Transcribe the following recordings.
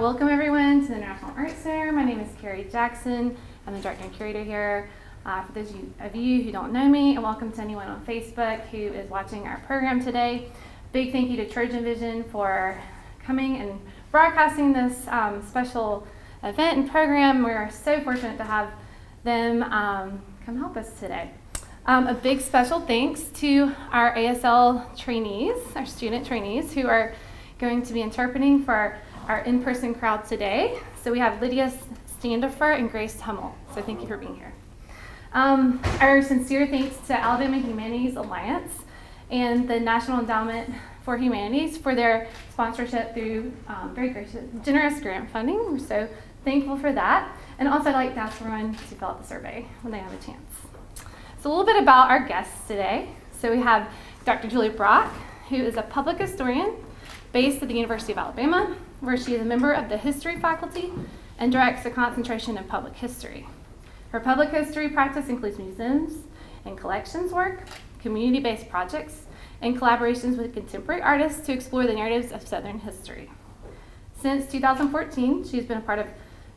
Welcome everyone to the National Arts Center. My name is Carrie Jackson. I'm the director and curator here. For those of you who don't know me, and welcome to anyone on Facebook who is watching our program today. Big thank you to Trojan Vision for coming and broadcasting this special event and program. We're so fortunate to have them come help us today. A big special thanks to our ASL trainees, our student trainees, who are going to be interpreting for our in-person crowd today. So we have Lydia Standifer and Grace Hummel. So thank you for being here. Our sincere thanks to Alabama Humanities Alliance and the National Endowment for Humanities for their sponsorship through very gracious, generous grant funding. We're so thankful for that. And also I'd like to ask everyone to fill out the survey when they have a chance. So a little bit about our guests today. So we have Dr. Julia Brock, who is a public historian based at the University of Alabama, where she is a member of the history faculty and directs a concentration in public history. Her public history practice includes museums and collections work, community-based projects, and collaborations with contemporary artists to explore the narratives of Southern history. Since 2014, she's been a part of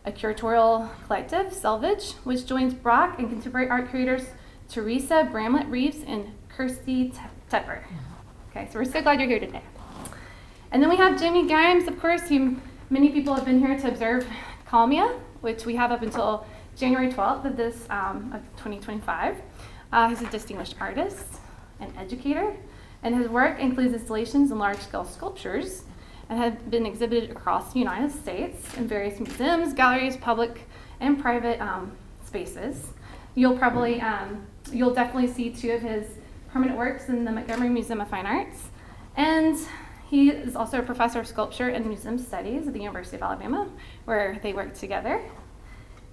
a curatorial collective, Selvage, which joins Brock and contemporary art curators Teresa Bramlett-Reeves and Kirsty Tepper. Okay, so we're so glad you're here today. And then we have Jamey Grimes, of course, who many people have been here to observe Kalmia, which we have up until January 12th of this of 2025. He's a distinguished artist and educator, and his work includes installations and large-scale sculptures and have been exhibited across the United States in various museums, galleries, public and private spaces. You'll definitely see two of his permanent works in the Montgomery Museum of Fine Arts. And he is also a professor of sculpture and museum studies at the University of Alabama, where they work together.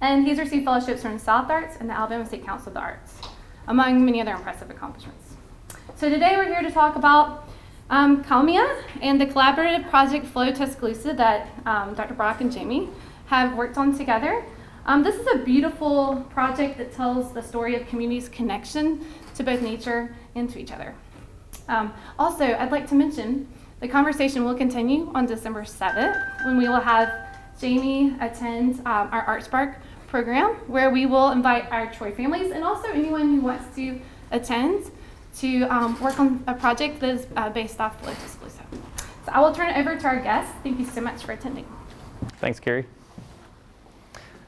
And he's received fellowships from South Arts and the Alabama State Council of the Arts, among many other impressive accomplishments. So today we're here to talk about Kalmia and the collaborative project Flow Tuscaloosa that Dr. Brock and Jamey have worked on together. This is a beautiful project that tells the story of communities' connection to both nature and to each other. Also, I'd like to mention the conversation will continue on December 7th when we will have Jamey attend our Art Spark program, where we will invite our Troy families and also anyone who wants to attend to work on a project that is based off Flow Tuscaloosa. So I will turn it over to our guests. Thank you so much for attending. Thanks, Carrie.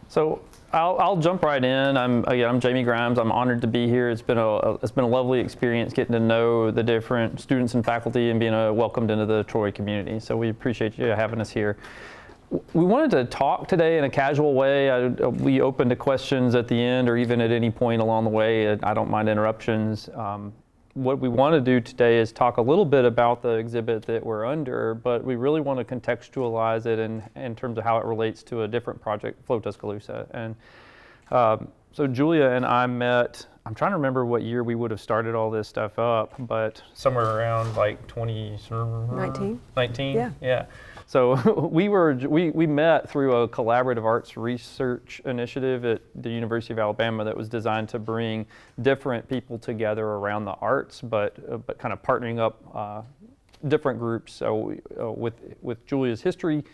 So I'll jump right in. I'm Jamey Grimes. I'm honored to be here. It's been a lovely experience getting to know the different students and faculty and being welcomed into the Troy community. So we appreciate you having us here. We wanted to talk today in a casual way. We open to questions at the end or even at any point along the way. I don't mind interruptions. What we want to do today is talk a little bit about the exhibit that we're under, but we really want to contextualize it in terms of how it relates to a different project, Flow Tuscaloosa. And so Julia and I met, I'm trying to remember what year we would have started all this stuff up, but somewhere around like 2019. 19? Yeah. So we met through a collaborative arts research initiative at the University of Alabama that was designed to bring different people together around the arts, but kind of partnering up different groups. So with Julia's history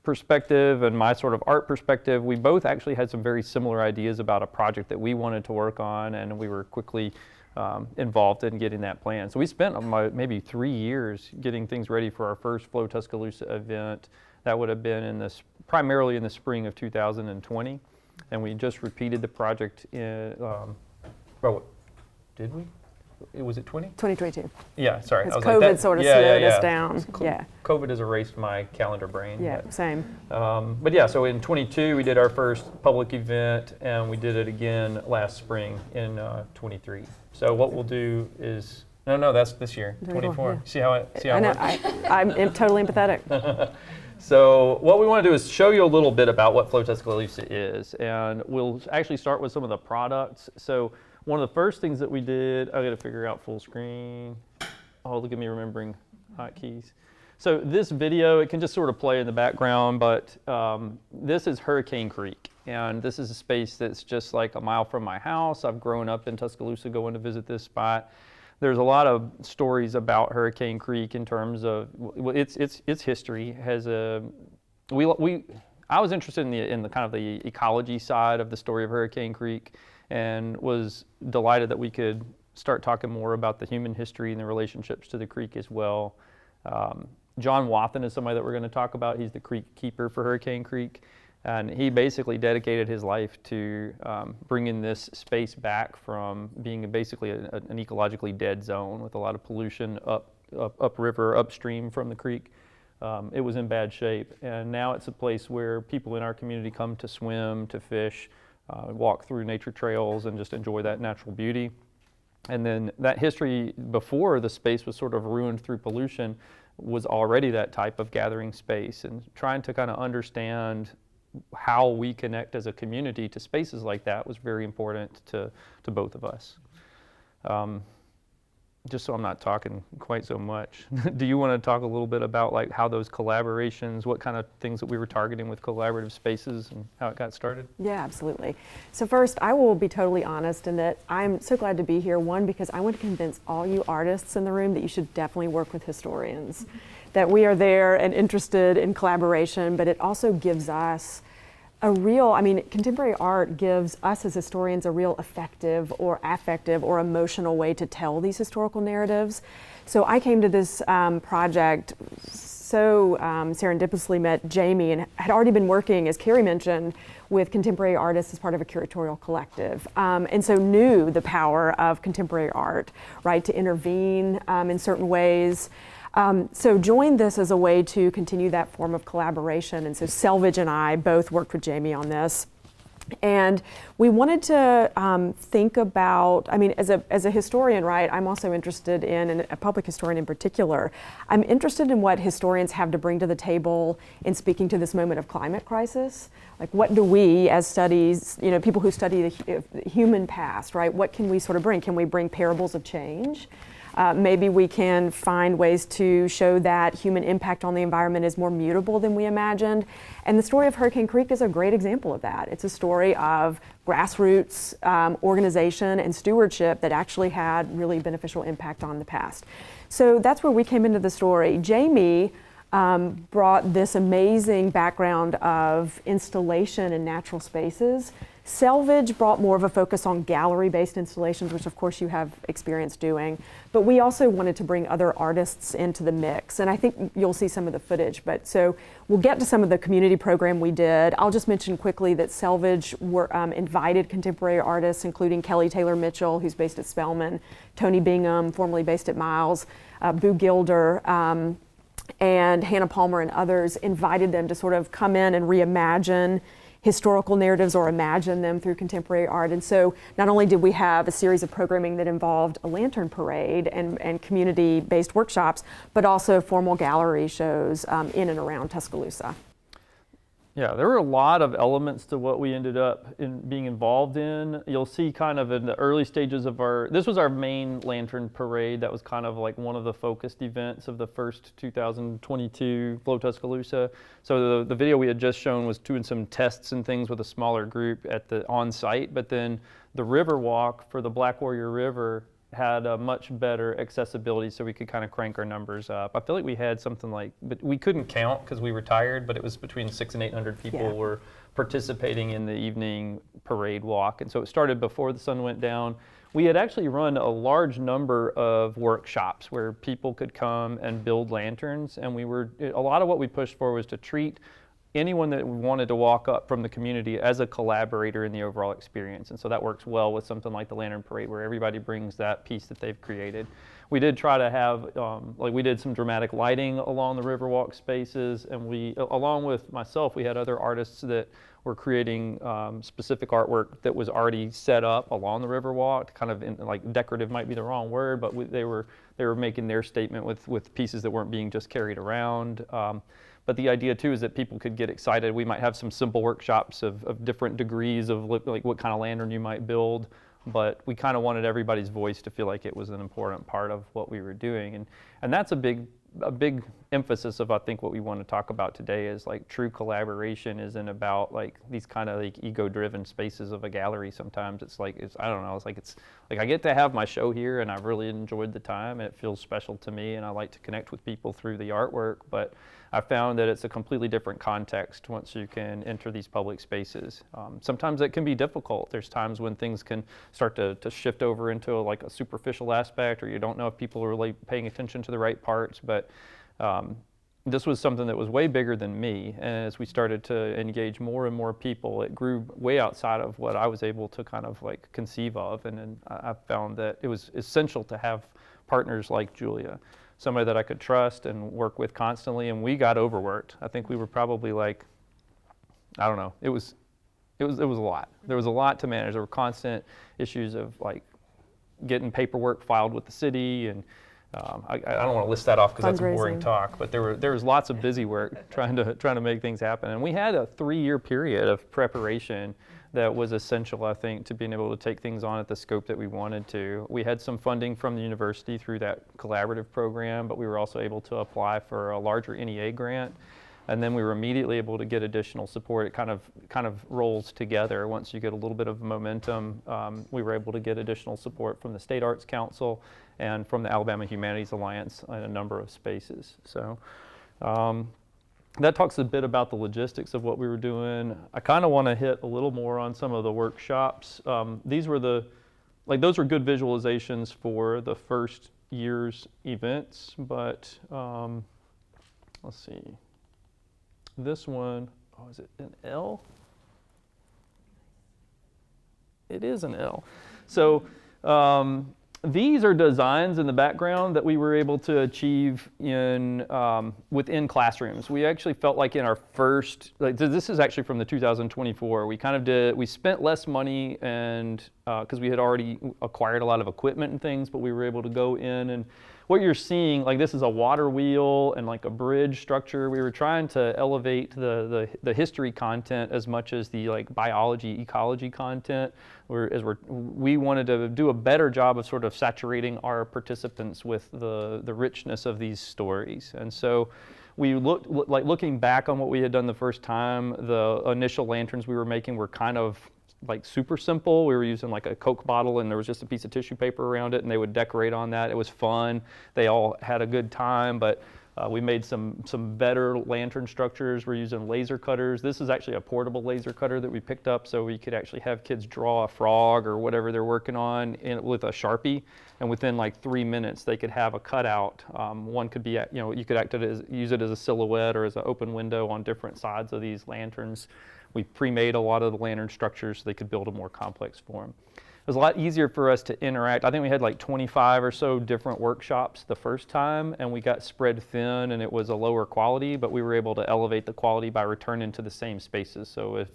perspective and my sort of art perspective, we both actually had some very similar ideas about a project that we wanted to work on, and we were quickly involved in getting that plan. So we spent maybe 3 years getting things ready for our first Flow Tuscaloosa event. That would have been primarily in the spring of 2020, and we just repeated the project in, did we? Was it 2022? Yeah, sorry. Because COVID sort of slowed us down. COVID has erased my calendar brain. Yeah, same. But yeah, so in 22 we did our first public event, and we did it again last spring in 23. So what we'll do is, no, that's this year, 24. Yeah. See how I know, I'm totally empathetic. So what we want to do is show you a little bit about what Flow Tuscaloosa is, and we'll actually start with some of the products. So one of the first things that we did, I got to figure out full screen. Oh, look at me remembering hotkeys. So this video, it can just sort of play in the background, but this is Hurricane Creek. And this is a space that's just like a mile from my house. I've grown up in Tuscaloosa going to visit this spot. There's a lot of stories about Hurricane Creek in terms of its history. It has a I was interested in the kind of the ecology side of the story of Hurricane Creek, and was delighted that we could start talking more about the human history and the relationships to the creek as well. John Wathen is somebody that we're going to talk about. He's the creek keeper for Hurricane Creek, and he basically dedicated his life to bringing this space back from being basically an ecologically dead zone with a lot of pollution upriver, upstream from the creek. It was in bad shape, and now it's a place where people in our community come to swim, to fish, walk through nature trails, and just enjoy that natural beauty. And then that history before the space was sort of ruined through pollution was already that type of gathering space, and trying to kind of understand how we connect as a community to spaces like that was very important to both of us. Just so I'm not talking quite so much, do you want to talk a little bit about like how those collaborations, what kind of things that we were targeting with collaborative spaces and how it got started? Yeah, absolutely. So first, I will be totally honest in that I'm so glad to be here. One, because I want to convince all you artists in the room that you should definitely work with historians, that we are there and interested in collaboration, but it also gives us a real, contemporary art gives us as historians a real effective or affective or emotional way to tell these historical narratives. So I came to this project serendipitously met Jamey, and had already been working, as Carrie mentioned, with contemporary artists as part of a curatorial collective. And so knew the power of contemporary art, right, to intervene in certain ways. So joined this as a way to continue that form of collaboration. And so Selvage and I both worked with Jamey on this. And we wanted to think about, as a historian, right, I'm also interested in, and a public historian in particular, I'm interested in what historians have to bring to the table in speaking to this moment of climate crisis. Like, what do we, as studies, people who study the human past, right, what can we sort of bring? Can we bring parables of change? Maybe we can find ways to show that human impact on the environment is more mutable than we imagined. And the story of Hurricane Creek is a great example of that. It's a story of grassroots organization and stewardship that actually had really beneficial impact on the past. So that's where we came into the story. Jamey brought this amazing background of installation in natural spaces. Selvage brought more of a focus on gallery-based installations, which of course you have experience doing, but we also wanted to bring other artists into the mix, and I think you'll see some of the footage. But so we'll get to some of the community program we did. I'll just mention quickly that Selvage invited contemporary artists, including Kelly Taylor Mitchell, who's based at Spelman, Tony Bingham, formerly based at Miles, Boo Gilder, and Hannah Palmer and others, invited them to sort of come in and reimagine historical narratives or imagine them through contemporary art. And so not only did we have a series of programming that involved a lantern parade and community-based workshops, but also formal gallery shows in and around Tuscaloosa. Yeah, there were a lot of elements to what we ended up being involved in. You'll see kind of in the early stages of this was our main lantern parade. That was kind of like one of the focused events of the first 2022 Flow Tuscaloosa. So the video we had just shown was doing some tests and things with a smaller group on site, but then the river walk for the Black Warrior River had a much better accessibility, so we could kind of crank our numbers up. I feel like we had something like, but we couldn't count because we were tired, but it was between 600 and 800 people were participating in the evening parade walk. And so it started before the sun went down. We had actually run a large number of workshops where people could come and build lanterns, and a lot of what we pushed for was to treat anyone that wanted to walk up from the community as a collaborator in the overall experience. And so that works well with something like the Lantern Parade, where everybody brings that piece that they've created. We did try to have, we did some dramatic lighting along the Riverwalk spaces, and along with myself, we had other artists that were creating specific artwork that was already set up along the Riverwalk, kind of like decorative might be the wrong word, but they were making their statement with pieces that weren't being just carried around. But the idea too is that people could get excited. We might have some simple workshops of different degrees of like what kind of lantern you might build, but we kind of wanted everybody's voice to feel like it was an important part of what we were doing. And that's a big emphasis of, I think, what we want to talk about today is like true collaboration isn't about like these kind of like ego-driven spaces of a gallery. Sometimes it's like, I don't know, it's like I get to have my show here and I've really enjoyed the time and it feels special to me and I like to connect with people through the artwork, but I found that it's a completely different context once you can enter these public spaces. Sometimes it can be difficult. There's times when things can start to shift over into like a superficial aspect, or you don't know if people are really paying attention to the right parts, but this was something that was way bigger than me, and as we started to engage more and more people, it grew way outside of what I was able to kind of like conceive of, and then I found that it was essential to have partners like Julia, somebody that I could trust and work with constantly, and we got overworked. I think we were probably like, I don't know, it was a lot. There was a lot to manage. There were constant issues of like getting paperwork filed with the city, and I don't want to list that off because that's a boring talk, but there was lots of busy work trying to make things happen. And we had a 3-year period of preparation that was essential, I think, to being able to take things on at the scope that we wanted to. We had some funding from the university through that collaborative program, but we were also able to apply for a larger NEA grant. And then we were immediately able to get additional support. It kind of rolls together. Once you get a little bit of momentum, we were able to get additional support from the State Arts Council and from the Alabama Humanities Alliance in a number of spaces. So that talks a bit about the logistics of what we were doing. I kind of want to hit a little more on some of the workshops. Those were good visualizations for the first year's events, but let's see. This one, oh, is it an L? It is an L. So these are designs in the background that we were able to achieve within classrooms. We actually felt like in our first, this is actually from the 2024, we spent less money and because we had already acquired a lot of equipment and things, but we were able to go in and what you're seeing, like this is a water wheel and like a bridge structure. We were trying to elevate the history content as much as the like biology, ecology content. We wanted to do a better job of sort of saturating our participants with the richness of these stories. And so we looking back on what we had done the first time, the initial lanterns we were making were kind of like super simple. We were using like a Coke bottle and there was just a piece of tissue paper around it and they would decorate on that. It was fun. They all had a good time, but we made some better lantern structures. We're using laser cutters. This is actually a portable laser cutter that we picked up so we could actually have kids draw a frog or whatever they're working on with a Sharpie, and within like 3 minutes they could have a cutout. One could be, you could use it as a silhouette or as an open window on different sides of these lanterns. We pre-made a lot of the lantern structures so they could build a more complex form. It was a lot easier for us to interact. I think we had like 25 or so different workshops the first time, and we got spread thin and it was a lower quality, but we were able to elevate the quality by returning to the same spaces. So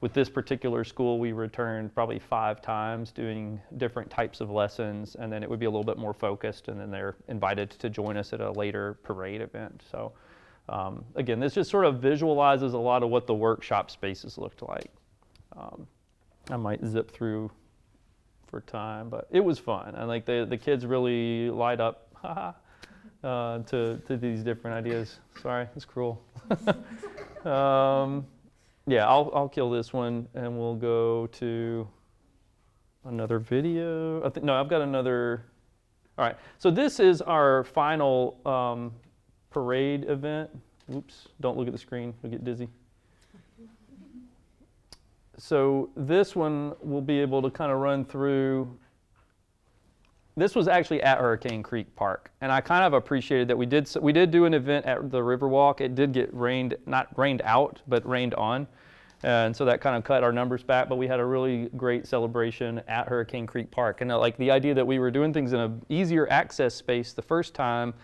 with this particular school, we returned probably 5 times doing different types of lessons, and then it would be a little bit more focused, and then they're invited to join us at a later parade event. So. Again, this just sort of visualizes a lot of what the workshop spaces looked like. I might zip through for time, but it was fun. And like the kids really light up to these different ideas. Sorry, it's cruel. Yeah, I'll kill this one and we'll go to another video. I've got another. All right, so this is our final parade event. Oops, don't look at the screen, you'll get dizzy. So this one we'll be able to kind of run through. This was actually at Hurricane Creek Park, and I kind of appreciated that we did do an event at the Riverwalk. It did get not rained out, but rained on. And so that kind of cut our numbers back, but we had a really great celebration at Hurricane Creek Park. And like the idea that we were doing things in an easier access space the first time,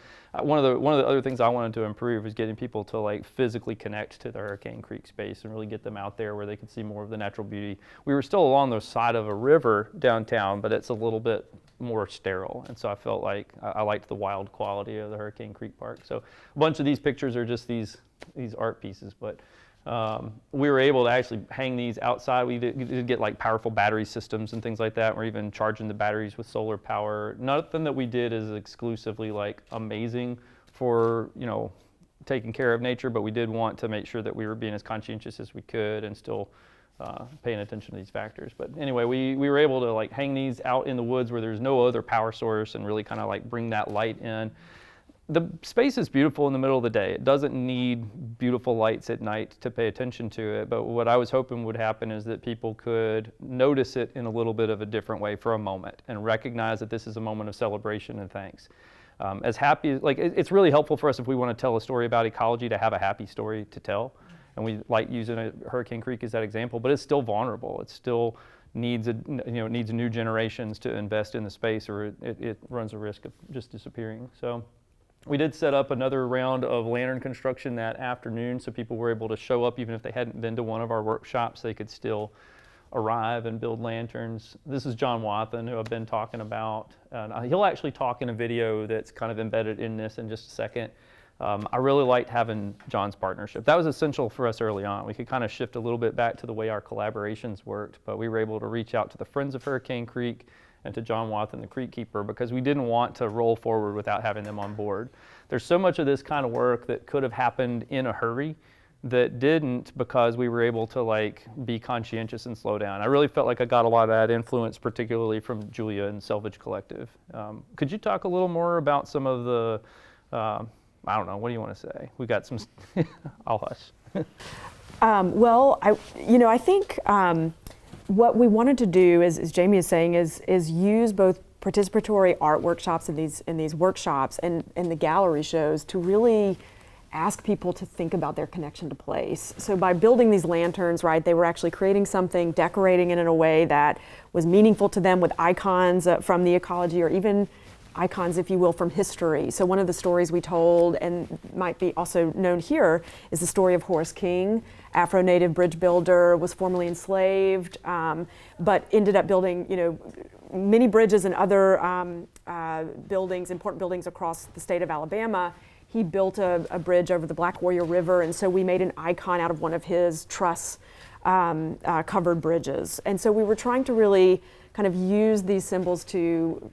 one of the other things I wanted to improve is getting people to like physically connect to the Hurricane Creek space and really get them out there where they could see more of the natural beauty. We were still along the side of a river downtown, but it's a little bit more sterile. And so I felt like I liked the wild quality of the Hurricane Creek Park. So a bunch of these pictures are just these art pieces, but we were able to actually hang these outside. We did get like powerful battery systems and things like that. We're even charging the batteries with solar power. Nothing that we did is exclusively like amazing for, taking care of nature, but we did want to make sure that we were being as conscientious as we could and still paying attention to these factors. But anyway, we were able to like hang these out in the woods where there's no other power source and really kind of like bring that light in. The space is beautiful in the middle of the day. It doesn't need beautiful lights at night to pay attention to it, but what I was hoping would happen is that people could notice it in a little bit of a different way for a moment and recognize that this is a moment of celebration and thanks. As happy, like it's really helpful for us if we want to tell a story about ecology to have a happy story to tell. And we like using Hurricane Creek as that example, but it's still vulnerable. It still needs needs new generations to invest in the space, or it runs a risk of just disappearing. So we did set up another round of lantern construction that afternoon, so people were able to show up even if they hadn't been to one of our workshops. They could still arrive and build lanterns. This is John Wathen, who I've been talking about. He'll actually talk in a video that's kind of embedded in this in just a second. I really liked having John's partnership. That was essential for us early on. We could kind of shift a little bit back to the way our collaborations worked, but we were able to reach out to the Friends of Hurricane Creek and to John Wathen, the Creek Keeper, because we didn't want to roll forward without having them on board. There's so much of this kind of work that could have happened in a hurry that didn't, because we were able to like be conscientious and slow down. I really felt like I got a lot of that influence, particularly from Julia and Selvage Collective. Could you talk a little more about some of the, I don't know, what do you want to say? We got some, I'll hush. Well, I think what we wanted to do, as Jamey is saying, is use both participatory art workshops in these workshops and the gallery shows to really ask people to think about their connection to place. So by building these lanterns, right, they were actually creating something, decorating it in a way that was meaningful to them with icons from the ecology, or even icons, if you will, from history. So one of the stories we told, and might be also known here, is the story of Horace King, Afro-Native bridge builder, was formerly enslaved, but ended up building, many bridges and other buildings, important buildings across the state of Alabama. He built a bridge over the Black Warrior River, and so we made an icon out of one of his truss covered bridges. And so we were trying to really kind of use these symbols to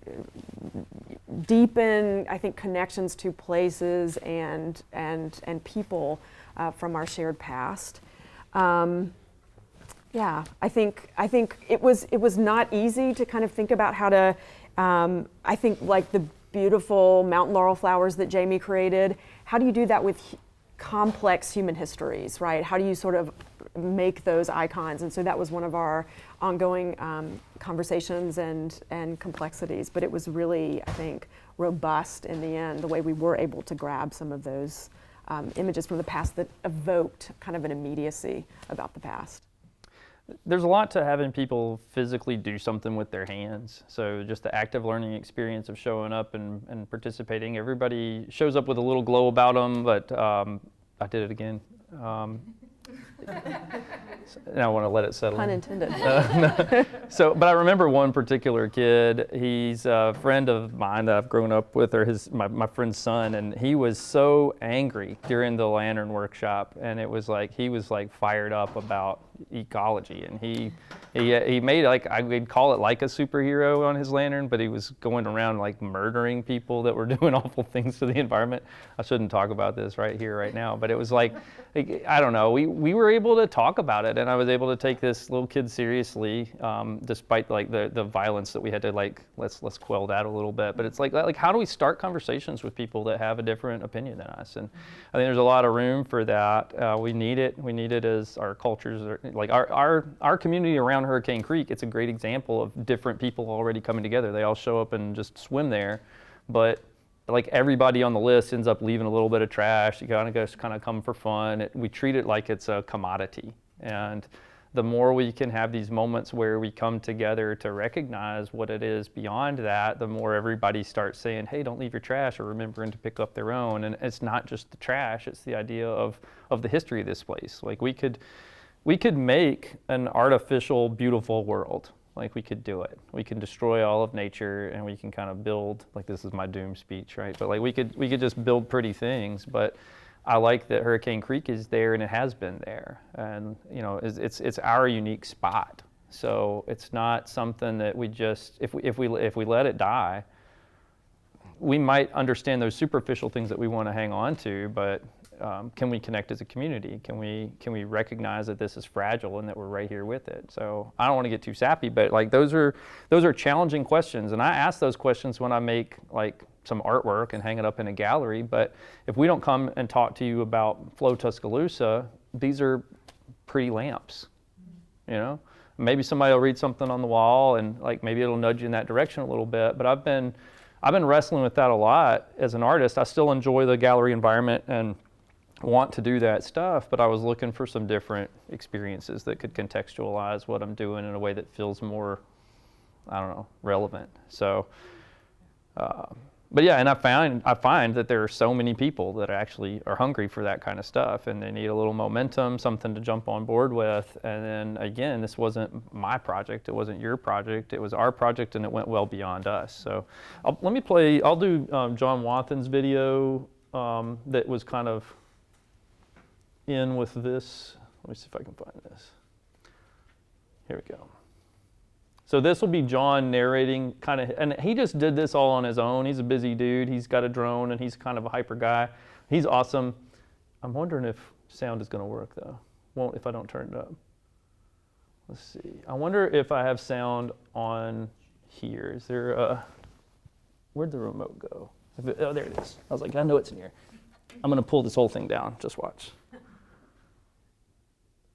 deepen, I think, connections to places and people from our shared past. I think it was not easy to kind of think about how to. I think like the beautiful mountain laurel flowers that Jamey created. How do you do that with complex human histories, right? How do you sort of make those icons? And so that was one of our ongoing conversations and complexities, but it was really, I think, robust in the end, the way we were able to grab some of those images from the past that evoked kind of an immediacy about the past. There's a lot to having people physically do something with their hands. So just the active learning experience of showing up and participating. Everybody shows up with a little glow about them, but I did it again. And I want to let it settle. Pun intended. But I remember one particular kid. He's a friend of mine that I've grown up with, or my friend's son, and he was so angry during the lantern workshop, and it was like he was like fired up about ecology, and he made, like, I would call it like a superhero on his lantern, but he was going around like murdering people that were doing awful things to the environment. I shouldn't talk about this right here, right now, but it was like I don't know, we were able to talk about it, and I was able to take this little kid seriously, despite like the violence that we had to like, let's quell that a little bit. But it's like how do we start conversations with people that have a different opinion than us? And I think there's a lot of room for that. We need it as our cultures are, like our community around Hurricane Creek. It's a great example of different people already coming together. They all show up and just swim there, but like everybody on the list ends up leaving a little bit of trash. You kind of come for fun. We treat it like it's a commodity. And the more we can have these moments where we come together to recognize what it is beyond that, the more everybody starts saying, hey, don't leave your trash, or remembering to pick up their own. And it's not just the trash, it's the idea of the history of this place. Like we could make an artificial, beautiful world. Like we could do it. We can destroy all of nature, and we can kind of build, like this is my doom speech, right? But like we could just build pretty things. But I like that Hurricane Creek is there, and it has been there, and it's our unique spot. So it's not something that we just if we let it die, we might understand those superficial things that we want to hang on to, but can we connect as a community? Can we recognize that this is fragile and that we're right here with it? So I don't want to get too sappy, but like those are challenging questions, and I ask those questions when I make like some artwork and hang it up in a gallery. But if we don't come and talk to you about Flow Tuscaloosa, these are pretty lamps, you know? Maybe somebody will read something on the wall and like maybe it'll nudge you in that direction a little bit. But I've been wrestling with that a lot as an artist. I still enjoy the gallery environment and want to do that stuff, but I was looking for some different experiences that could contextualize what I'm doing in a way that feels more, I don't know, relevant. So, but yeah, and I find that there are so many people that actually are hungry for that kind of stuff, and they need a little momentum, something to jump on board with. And then again, this wasn't my project, it wasn't your project, it was our project, and it went well beyond us. So I'll do John Wathen's video that was kind of in with this. Let me see if I can find this. Here we go. So this will be John narrating kind of, and he just did this all on his own. He's a busy dude. He's got a drone and he's kind of a hyper guy. He's awesome. I'm wondering if sound is going to work though. Won't if I don't turn it up. Let's see. I wonder if I have sound on here. Is there a, where'd the remote go? Oh, there it is. I was like, I know it's in here. I'm going to pull this whole thing down. Just watch.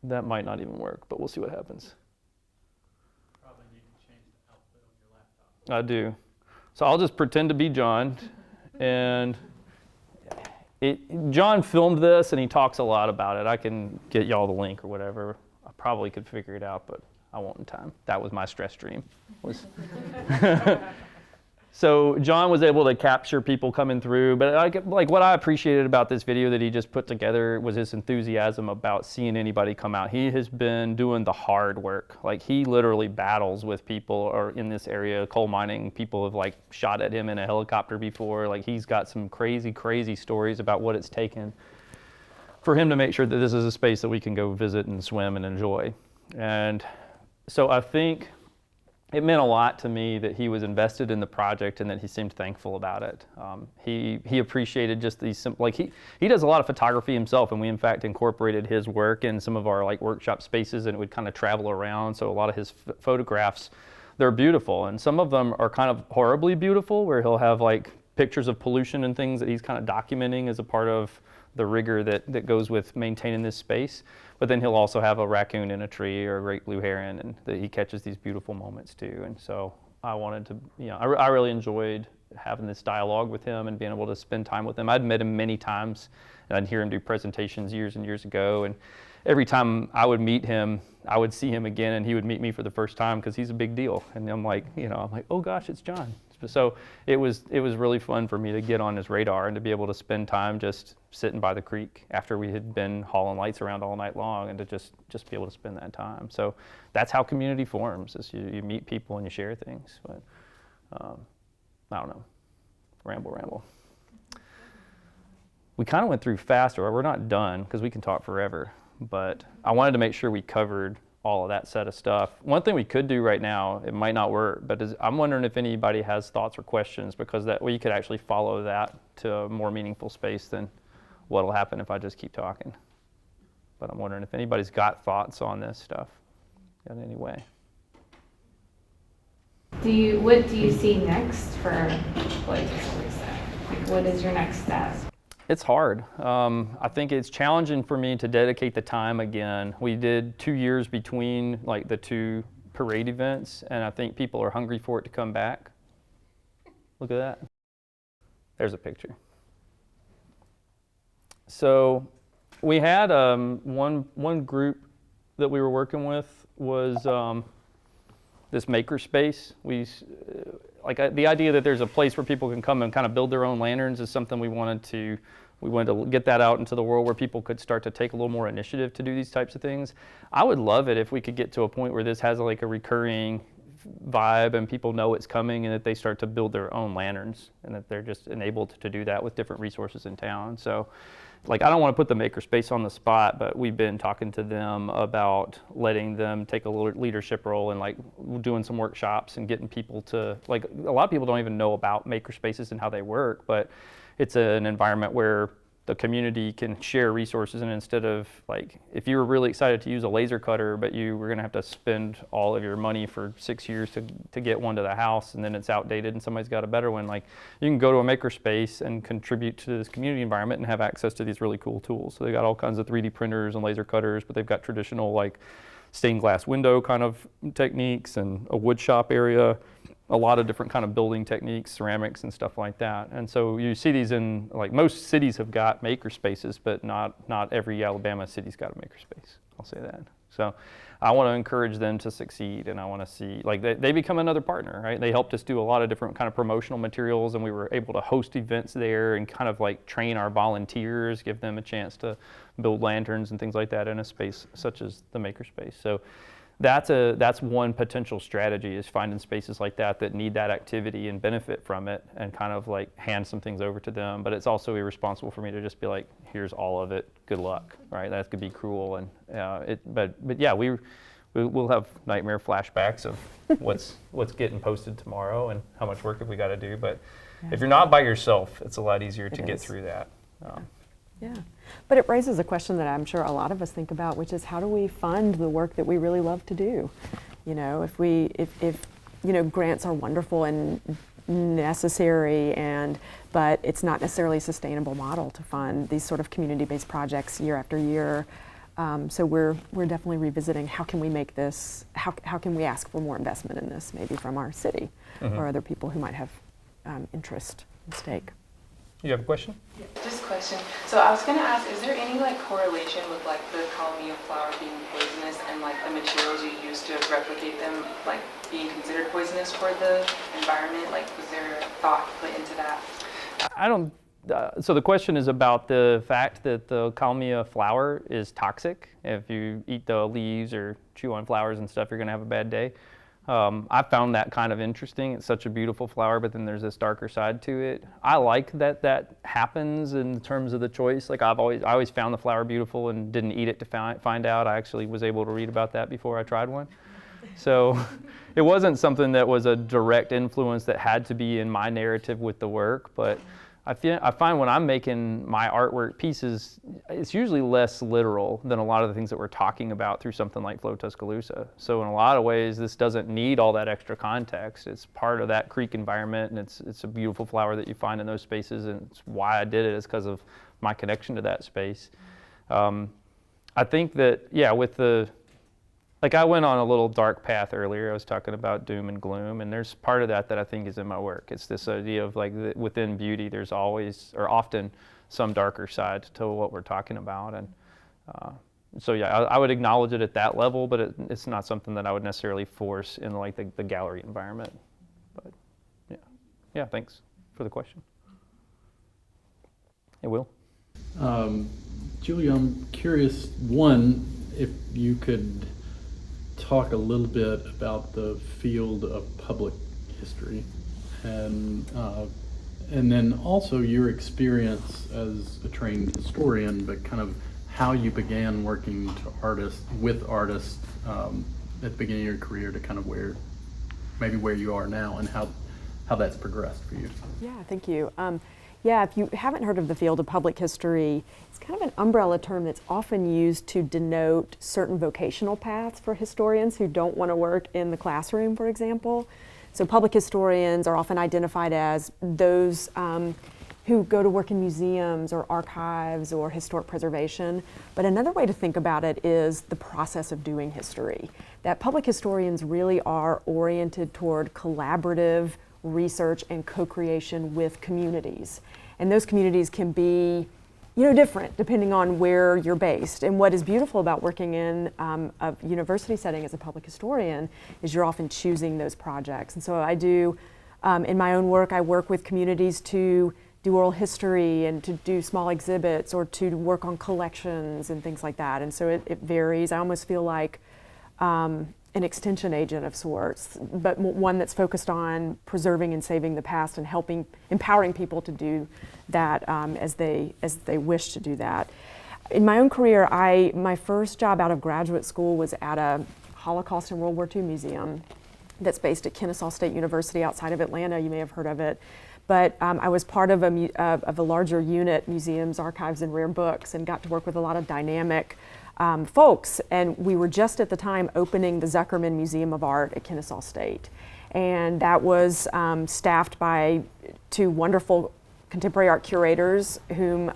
That might not even work, but we'll see what happens. I do. So I'll just pretend to be John. And John filmed this and he talks a lot about it. I can get y'all the link or whatever. I probably could figure it out, but I won't in time. That was my stress dream. So John was able to capture people coming through, but like what I appreciated about this video that he just put together was his enthusiasm about seeing anybody come out. He has been doing the hard work. Like he literally battles with people or in this area, coal mining. People have like shot at him in a helicopter before. Like he's got some crazy, crazy stories about what it's taken for him to make sure that this is a space that we can go visit and swim and enjoy. And so I think it meant a lot to me that he was invested in the project and that he seemed thankful about it. He appreciated just these simple, like he does a lot of photography himself, and we in fact incorporated his work in some of our like workshop spaces, and it would kind of travel around. So a lot of his photographs, they're beautiful, and some of them are kind of horribly beautiful, where he'll have like pictures of pollution and things that he's kind of documenting as a part of the rigor that goes with maintaining this space. But then he'll also have a raccoon in a tree or a great blue heron, and that he catches these beautiful moments too. And so I wanted to, you know, I really enjoyed having this dialogue with him and being able to spend time with him. I'd met him many times, and I'd hear him do presentations years and years ago. And every time I would meet him, I would see him again, and he would meet me for the first time because he's a big deal. And I'm like, oh gosh, it's John. So it was really fun for me to get on his radar and to be able to spend time just sitting by the creek after we had been hauling lights around all night long, and to just be able to spend that time. So that's how community forms, is you meet people and you share things. But I don't know, ramble. We kind of went through faster. We're not done because we can talk forever, but I wanted to make sure we covered all of that set of stuff. One thing we could do right now, it might not work, but I'm wondering if anybody has thoughts or questions, because that way you could actually follow that to a more meaningful space than what'll happen if I just keep talking. But I'm wondering if anybody's got thoughts on this stuff in any way. What do you see next for Flow Tuscaloosa? Like, what is your next step? It's hard. I think it's challenging for me to dedicate the time again. We did 2 years between like the two parade events, and I think people are hungry for it to come back. Look at that. There's a picture. So we had one group that we were working with was this maker space. The idea that there's a place where people can come and kind of build their own lanterns is something we wanted to get that out into the world where people could start to take a little more initiative to do these types of things. I would love it if we could get to a point where this has like a recurring vibe and people know it's coming, and that they start to build their own lanterns, and that they're just enabled to do that with different resources in town. So like, I don't want to put the makerspace on the spot, but we've been talking to them about letting them take a little leadership role and like doing some workshops and getting people to, like, a lot of people don't even know about makerspaces and how they work, but it's an environment where the community can share resources, and instead of, like, if you were really excited to use a laser cutter, but you were going to have to spend all of your money for 6 years to get one to the house, and then it's outdated and somebody's got a better one, like, you can go to a makerspace and contribute to this community environment and have access to these really cool tools. So they got all kinds of 3D printers and laser cutters, but they've got traditional, like, stained glass window kind of techniques and a wood shop area, a lot of different kind of building techniques, ceramics and stuff like that. And so you see these in, like, most cities have got maker spaces, but not every Alabama city's got a maker space. I'll say that. So I want to encourage them to succeed, and I want to see, like, they become another partner, right? They helped us do a lot of different kind of promotional materials, and we were able to host events there and kind of like train our volunteers, give them a chance to build lanterns and things like that in a space such as the maker space. So that's one potential strategy, is finding spaces like that need that activity and benefit from it, and kind of like hand some things over to them. But it's also irresponsible for me to just be like, here's all of it, good luck, right? That could be cruel, and but yeah, we'll have nightmare flashbacks of what's getting posted tomorrow and how much work have we got to do. But if you're not by yourself, it's a lot easier to get through that. Yeah, but it raises a question that I'm sure a lot of us think about, which is, how do we fund the work that we really love to do? You know, if you know, grants are wonderful and necessary, but it's not necessarily a sustainable model to fund these sort of community-based projects year after year. So we're definitely revisiting, how can we make this, how can we ask for more investment in this, maybe from our city or other people who might have interest and stake. You have a question? Yeah, just a question. So I was going to ask, is there any like correlation with like the Kalmia flower being poisonous and like the materials you use to replicate them like being considered poisonous for the environment? Like, was there thought put into that? I don't. So the question is about the fact that the Kalmia flower is toxic. If you eat the leaves or chew on flowers and stuff, you're going to have a bad day. I found that kind of interesting. It's such a beautiful flower, but then there's this darker side to it. I like that happens in terms of the choice. Like, I always found the flower beautiful and didn't eat it to find out. I actually was able to read about that before I tried one. So it wasn't something that was a direct influence that had to be in my narrative with the work, but I find when I'm making my artwork pieces, it's usually less literal than a lot of the things that we're talking about through something like Flow Tuscaloosa. So in a lot of ways, this doesn't need all that extra context. It's part of that creek environment, and it's a beautiful flower that you find in those spaces, and it's why I did it, is because of my connection to that space. I think that, yeah, with like, I went on a little dark path earlier. I was talking about doom and gloom, and there's part of that I think is in my work. It's this idea of, like, within beauty, there's always, or often, some darker side to what we're talking about. And so yeah, I would acknowledge it at that level, but it's not something that I would necessarily force in, like, the gallery environment. But yeah, thanks for the question. Hey, Will. Julia, I'm curious, one, if you could talk a little bit about the field of public history, and then also your experience as a trained historian, but kind of how you began working with artists at the beginning of your career to kind of where you are now, and how that's progressed for you. Yeah, thank you. Yeah, if you haven't heard of the field of public history, it's kind of an umbrella term that's often used to denote certain vocational paths for historians who don't want to work in the classroom, for example. So public historians are often identified as those who go to work in museums or archives or historic preservation. But another way to think about it is the process of doing history. That public historians really are oriented toward collaborative research and co-creation with communities. And those communities can be, different depending on where you're based. And what is beautiful about working in a university setting as a public historian is you're often choosing those projects. And so I do, in my own work, I work with communities to do oral history and to do small exhibits or to work on collections and things like that. And so it varies. I almost feel like an extension agent of sorts, but one that's focused on preserving and saving the past and empowering people to do that as they wish to do that. In my own career, my first job out of graduate school was at a Holocaust and World War II museum that's based at Kennesaw State University outside of Atlanta. You may have heard of it. But I was part of a larger unit, Museums, Archives, and Rare Books, and got to work with a lot of dynamic folks. And we were just at the time opening the Zuckerman Museum of Art at Kennesaw State. And that was staffed by two wonderful contemporary art curators whom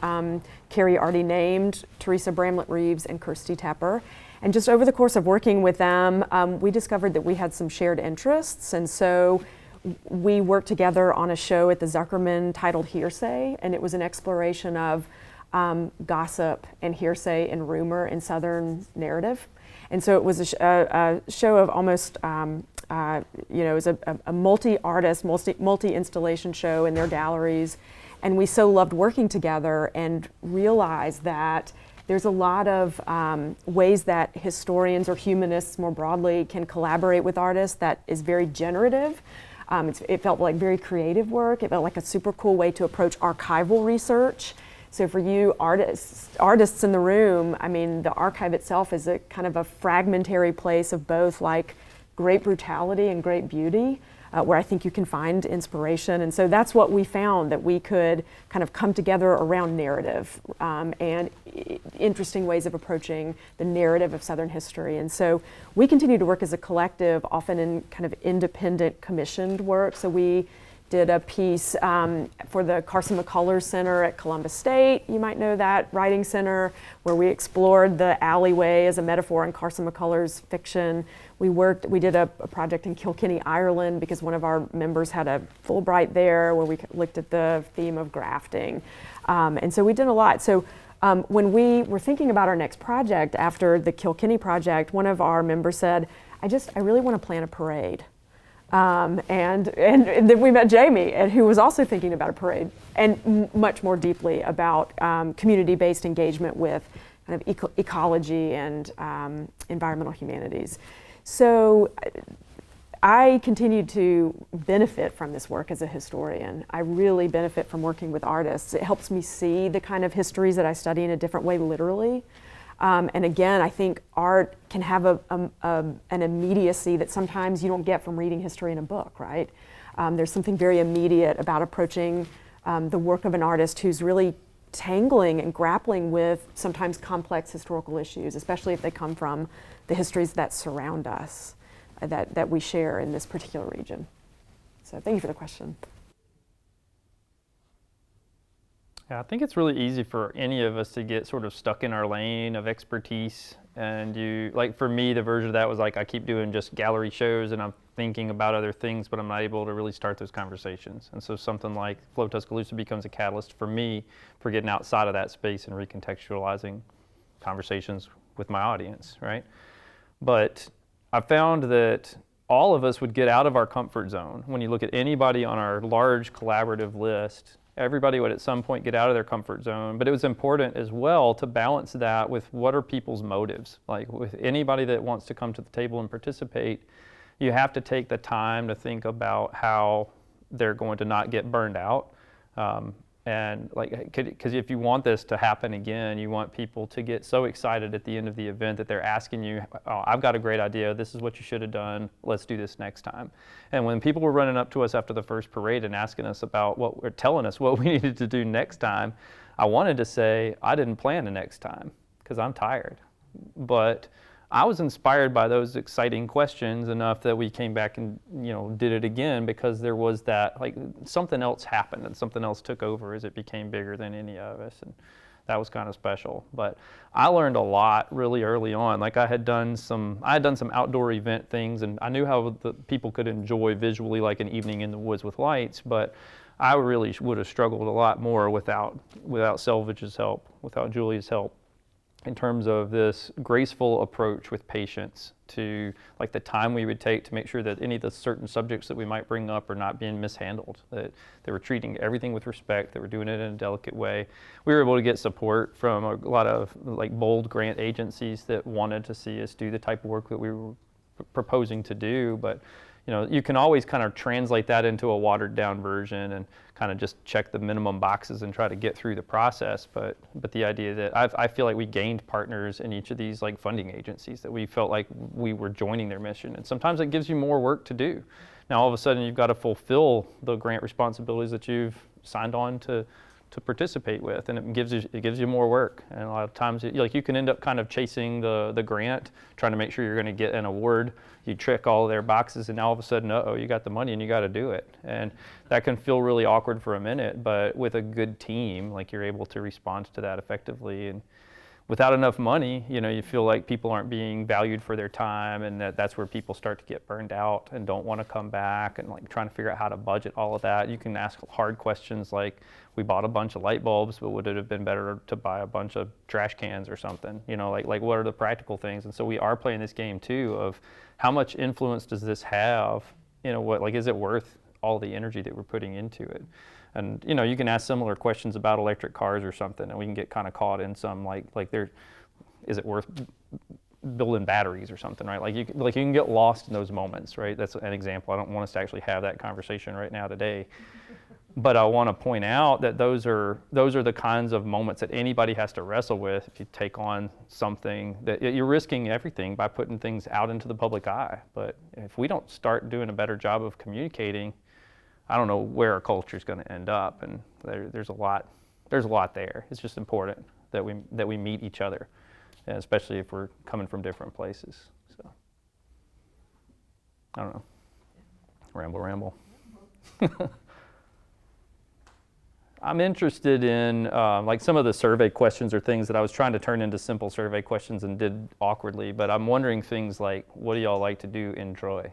Carrie already named, Teresa Bramlett-Reeves and Kirsty Tepper. And just over the course of working with them, we discovered that we had some shared interests. And so we worked together on a show at the Zuckerman titled Hearsay, and it was an exploration of gossip and hearsay and rumor in Southern narrative. And so it was a show of almost, it was a multi-artist, multi-installation show in their galleries. And we so loved working together and realized that there's a lot of ways that historians or humanists more broadly can collaborate with artists that is very generative. It felt like very creative work. It felt like a super cool way to approach archival research. So for you artists in the room, I mean, the archive itself is a kind of a fragmentary place of both like great brutality and great beauty, where I think you can find inspiration. And so that's what we found, that we could kind of come together around narrative and interesting ways of approaching the narrative of Southern history. And so we continue to work as a collective, often in kind of independent commissioned work. So we did a piece for the Carson McCullers Center at Columbus State. You might know that writing center, where we explored the alleyway as a metaphor in Carson McCullers' fiction. We did a project in Kilkenny, Ireland, because one of our members had a Fulbright there, where we looked at the theme of grafting. And so we did a lot. So when we were thinking about our next project after the Kilkenny project, one of our members said, I really want to plan a parade. And then we met Jamey, and who was also thinking about a parade, and much more deeply about community-based engagement with kind of ecology and environmental humanities. So I continue to benefit from this work as a historian. I really benefit from working with artists. It helps me see the kind of histories that I study in a different way, literally. And again, I think art can have an immediacy that sometimes you don't get from reading history in a book, right? There's something very immediate about approaching the work of an artist who's really tangling and grappling with sometimes complex historical issues, especially if they come from the histories that surround us, that we share in this particular region. So thank you for the question. Yeah, I think it's really easy for any of us to get sort of stuck in our lane of expertise. And like for me, the version of that was like, I keep doing just gallery shows and I'm thinking about other things, but I'm not able to really start those conversations. And so something like Flow Tuscaloosa becomes a catalyst for me for getting outside of that space and recontextualizing conversations with my audience, right? But I found that all of us would get out of our comfort zone. When you look at anybody on our large collaborative list, everybody would at some point get out of their comfort zone, but it was important as well to balance that with what are people's motives. Like with anybody that wants to come to the table and participate, you have to take the time to think about how they're going to not get burned out. And like, because if you want this to happen again, you want people to get so excited at the end of the event that they're asking you, oh, I've got a great idea, this is what you should have done, let's do this next time. And when people were running up to us after the first parade and asking us about telling us what we needed to do next time, I wanted to say, I didn't plan the next time, because I'm tired. But I was inspired by those exciting questions enough that we came back and did it again, because there was that, like, something else happened and something else took over as it became bigger than any of us, and that was kind of special. But I learned a lot really early on. Like I had done some outdoor event things, and I knew how the people could enjoy visually like an evening in the woods with lights, but I really would have struggled a lot more without Selvage's help, without Julia's help, in terms of this graceful approach with patients to like the time we would take to make sure that any of the certain subjects that we might bring up are not being mishandled, that they were treating everything with respect, that we're doing it in a delicate way. We were able to get support from a lot of like bold grant agencies that wanted to see us do the type of work that we were proposing to do. But you can always kind of translate that into a watered down version and kind of just check the minimum boxes and try to get through the process. But the idea that I feel like we gained partners in each of these like funding agencies, that we felt like we were joining their mission. And sometimes it gives you more work to do. Now all of a sudden you've got to fulfill the grant responsibilities that you've signed on to participate with, and it gives you more work. And a lot of times you can end up kind of chasing the grant, trying to make sure you're going to get an award. You check all their boxes, and now all of a sudden, you got the money and you got to do it. And that can feel really awkward for a minute, but with a good team, like, you're able to respond to that effectively. And without enough money, you feel like people aren't being valued for their time, and that's where people start to get burned out and don't want to come back, and like trying to figure out how to budget all of that. You can ask hard questions like, we bought a bunch of light bulbs, but would it have been better to buy a bunch of trash cans or something? Like what are the practical things? And so we are playing this game too of how much influence does this have? Is it worth all the energy that we're putting into it? And you can ask similar questions about electric cars or something, and we can get kind of caught in some is it worth building batteries or something, right? Like you can get lost in those moments, right? That's an example. I don't want us to actually have that conversation right now today, but I want to point out that those are the kinds of moments that anybody has to wrestle with if you take on something that you're risking everything by putting things out into the public eye. But if we don't start doing a better job of communicating, I don't know where our culture is going to end up, and there's a lot there. It's just important that we meet each other, and especially if we're coming from different places. So I don't know. Ramble. I'm interested in some of the survey questions or things that I was trying to turn into simple survey questions and did awkwardly, but I'm wondering things like, what do y'all like to do in Troy?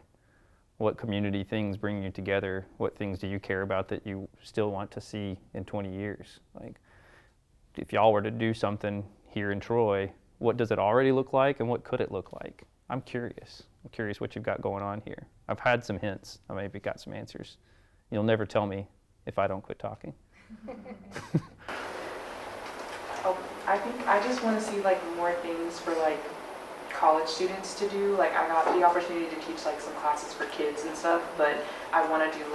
What community things bring you together? What things do you care about that you still want to see in 20 years? Like, if y'all were to do something here in Troy, what does it already look like, and what could it look like? I'm curious what you've got going on here. I've had some hints. I maybe got some answers. You'll never tell me if I don't quit talking. I think I just want to see more things for college students to do. I got the opportunity to teach some classes for kids and stuff, but I want to do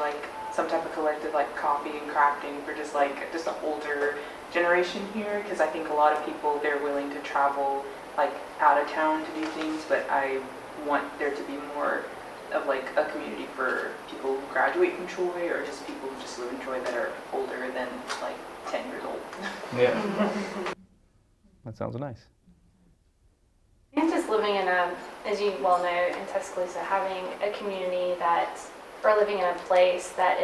some type of collective coffee and crafting for just an older generation here, because I think a lot of people, they're willing to travel out of town to do things, but I want there to be more of a community for people who graduate from Troy, or just people who just live in Troy that are older than 10 years old. Yeah. That sounds nice. And just living in as you well know, in Tuscaloosa, having a community or living in a place that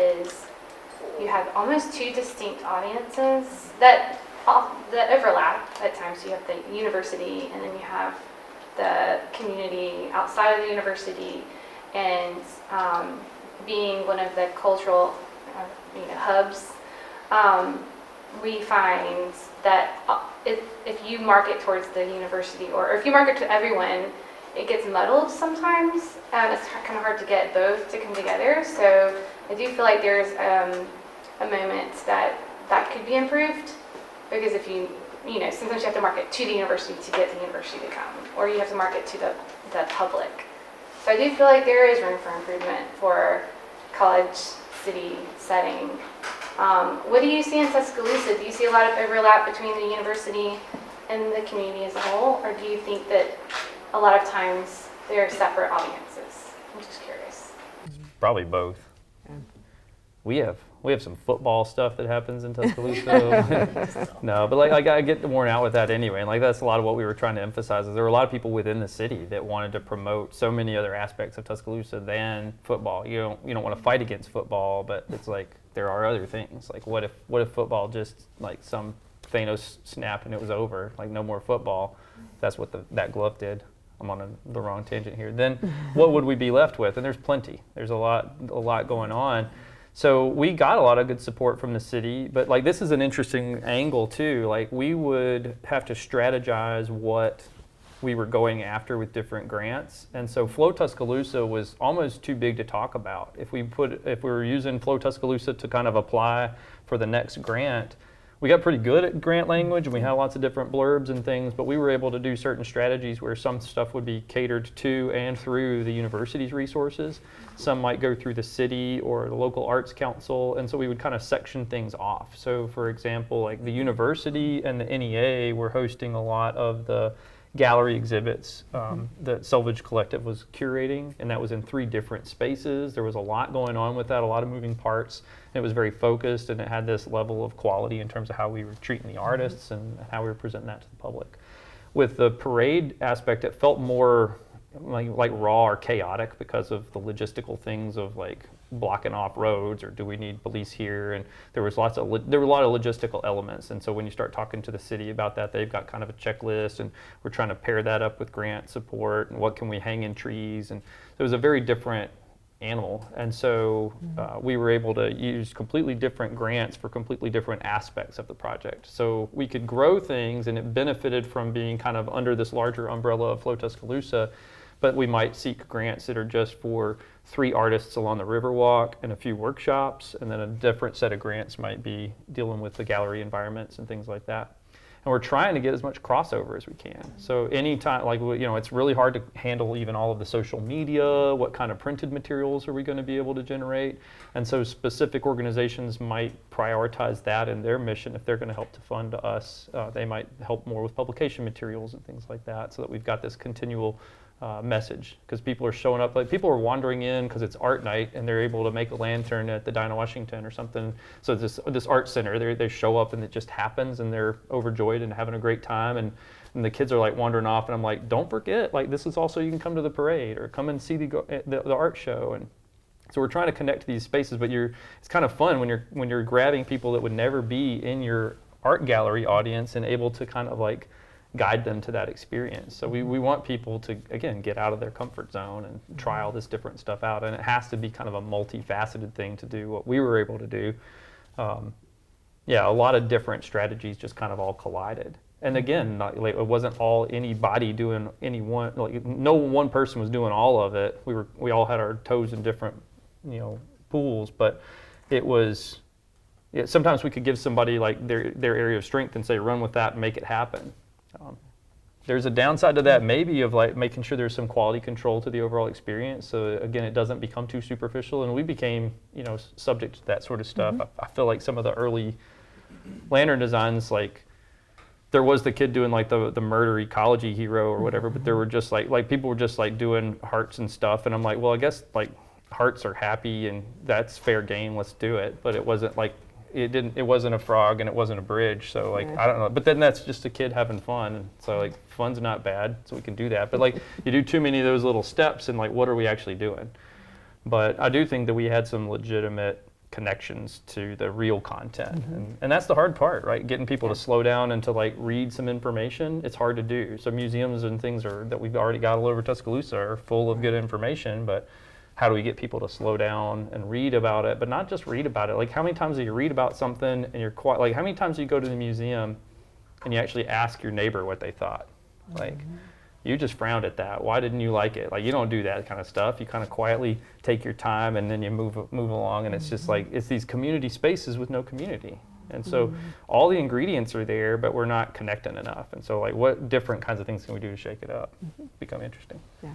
you have almost two distinct audiences that overlap at times. You have the university, and then you have the community outside of the university, and being one of the cultural hubs, we find that if you market towards the university, or if you market to everyone, it gets muddled sometimes, and it's kind of hard to get both to come together. So I do feel like there's a moment that could be improved, because if sometimes you have to market to the university to get the university to come, or you have to market to the public. So I do feel like there is room for improvement for college city setting. What do you see in Tuscaloosa? Do you see a lot of overlap between the university and the community as a whole, or do you think that a lot of times they're separate audiences? I'm just curious. Probably both. Yeah. We have some football stuff that happens in Tuscaloosa. No, but I get worn out with that anyway, and that's a lot of what we were trying to emphasize. Is there were a lot of people within the city that wanted to promote so many other aspects of Tuscaloosa than football. You don't want to fight against football, but it's there are other things. What if football just some Thanos snap and it was over, no more football? That's what that glove did. I'm on the wrong tangent here. Then what would we be left with? And there's plenty. There's a lot going on. So we got a lot of good support from the city, but this is an interesting angle too. We would have to strategize what we were going after with different grants. And so Flow Tuscaloosa was almost too big to talk about. If we were using Flow Tuscaloosa to kind of apply for the next grant, we got pretty good at grant language, and we had lots of different blurbs and things, but we were able to do certain strategies where some stuff would be catered to and through the university's resources. Some might go through the city or the local arts council, and so we would kind of section things off. So for example, like the university and the NEA were hosting a lot of the gallery exhibits that Selvage Collective was curating, and that was in 3 different spaces. There was a lot going on with that, a lot of moving parts. It was very focused, and it had this level of quality in terms of how we were treating the artists and how we were presenting that to the public. With the parade aspect, it felt more like raw or chaotic because of the logistical things of like blocking off roads, or do we need police here? And there were a lot of logistical elements. And so when you start talking to the city about that, they've got kind of a checklist, and we're trying to pair that up with grant support and what can we hang in trees. And it was a very different animal. And so we were able to use completely different grants for completely different aspects of the project. So we could grow things, and it benefited from being kind of under this larger umbrella of Flow Tuscaloosa. But we might seek grants that are just for 3 artists along the Riverwalk and a few workshops, and then a different set of grants might be dealing with the gallery environments and things like that. And we're trying to get as much crossover as we can. So anytime, like, you know, it's really hard to handle even all of the social media, what kind of printed materials are we going to be able to generate? And so specific organizations might prioritize that in their mission. If they're going to help to fund us, they might help more with publication materials and things like that, so that we've got this continual message, because people are showing up, like people are wandering in because it's art night and they're able to make a lantern at the Dinah Washington or something. So this art center, they show up and it just happens, and they're overjoyed and having a great time, and the kids are like wandering off, and I'm like, don't forget, like this is also, you can come to the parade or come and see the art show. And so we're trying to connect to these spaces, but it's kind of fun when you're grabbing people that would never be in your art gallery audience and able to kind of like guide them to that experience. So we want people to, again, get out of their comfort zone and try all this different stuff out. And it has to be kind of a multifaceted thing to do what we were able to do. A lot of different strategies just kind of all collided. And again, it wasn't all anybody doing any one, like no one person was doing all of it. We all had our toes in different, pools, but it was, sometimes we could give somebody like their area of strength and say, run with that and make it happen. There's a downside to that, maybe, of like making sure there's some quality control to the overall experience. So again, it doesn't become too superficial, and we became, subject to that sort of stuff. I feel like some of the early lantern designs, like there was the kid doing like the murder ecology hero or whatever, but there were just like people were just like doing hearts and stuff, and I'm like, well, I guess like hearts are happy and that's fair game, let's do it. But it wasn't like, it wasn't a frog and it wasn't a bridge, so like I don't know, but then that's just a kid having fun, and so like fun's not bad, so we can do that. But like you do too many of those little steps, and like what are we actually doing? But I do think that we had some legitimate connections to the real content, and that's the hard part, right? Getting people to slow down and to like read some information. It's hard to do. So museums and things that we've already got all over Tuscaloosa are full of good information, but how do we get people to slow down and read about it, but not just read about it? Like how many times do you read about something and you're quiet? Like how many times do you go to the museum and you actually ask your neighbor what they thought? Like you just frowned at that. Why didn't you like it? Like you don't do that kind of stuff. You kind of quietly take your time and then you move along, and it's just like, it's these community spaces with no community. And so all the ingredients are there, but we're not connecting enough. And so like what different kinds of things can we do to shake it up? Become interesting. Yeah.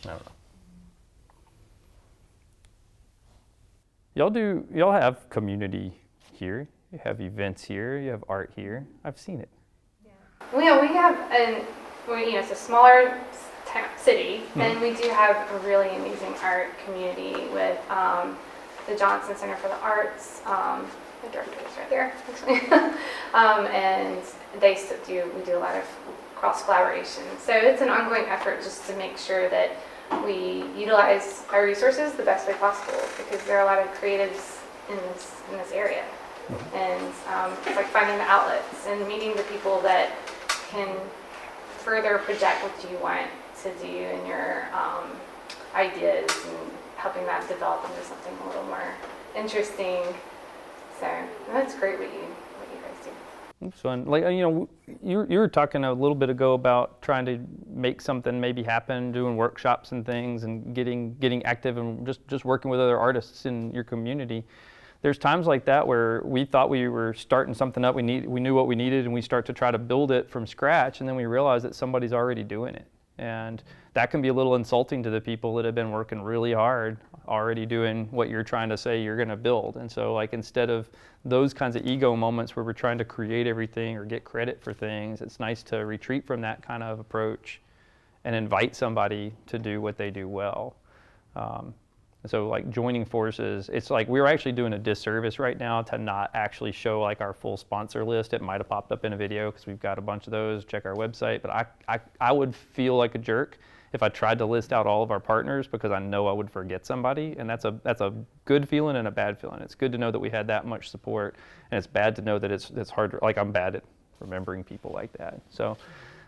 I don't know. Y'all have community here. You have events here. You have art here. I've seen it. Yeah. We have it's a smaller city, and we do have a really amazing art community with the Johnson Center for the Arts. The director is right here, actually. And we do a lot of cross collaboration. So it's an ongoing effort just to make sure that we utilize our resources the best way possible, because there are a lot of creatives in this area. And it's like finding the outlets and meeting the people that can further project what you want to do in your ideas, and helping that develop into something a little more interesting. So that's great what you guys do. It's fun. Like, you were talking a little bit ago about trying to make something maybe happen, doing workshops and things, and getting active and just working with other artists in your community. there's times like that where we thought we were starting something up, we knew what we needed, and we start to try to build it from scratch, and then we realize that somebody's already doing it. And that can be a little insulting to the people that have been working really hard, already doing what you're trying to say you're going to build. And so, like, instead of those kinds of ego moments where we're trying to create everything or get credit for things, it's nice to retreat from that kind of approach and invite somebody to do what they do well. So, like, joining forces, it's like we're actually doing a disservice right now to not actually show like our full sponsor list. It might have popped up in a video because we've got a bunch of those. Check our website. But I would feel like a jerk if I tried to list out all of our partners, because I know I would forget somebody, and that's a good feeling and a bad feeling. It's good to know that we had that much support, and it's bad to know that it's hard. Like, I'm bad at remembering people like that. So.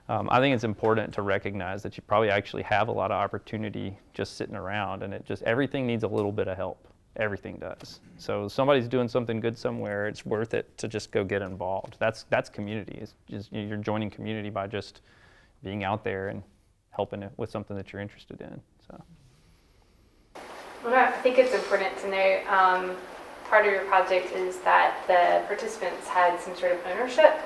I think it's important to recognize that you probably actually have a lot of opportunity just sitting around, and everything needs a little bit of help. Everything does. So if somebody's doing something good somewhere, it's worth it to just go get involved. That's community. It's just, you're joining community by just being out there and helping it with something that you're interested in. So. Well, I think it's important to know part of your project is that the participants had some sort of ownership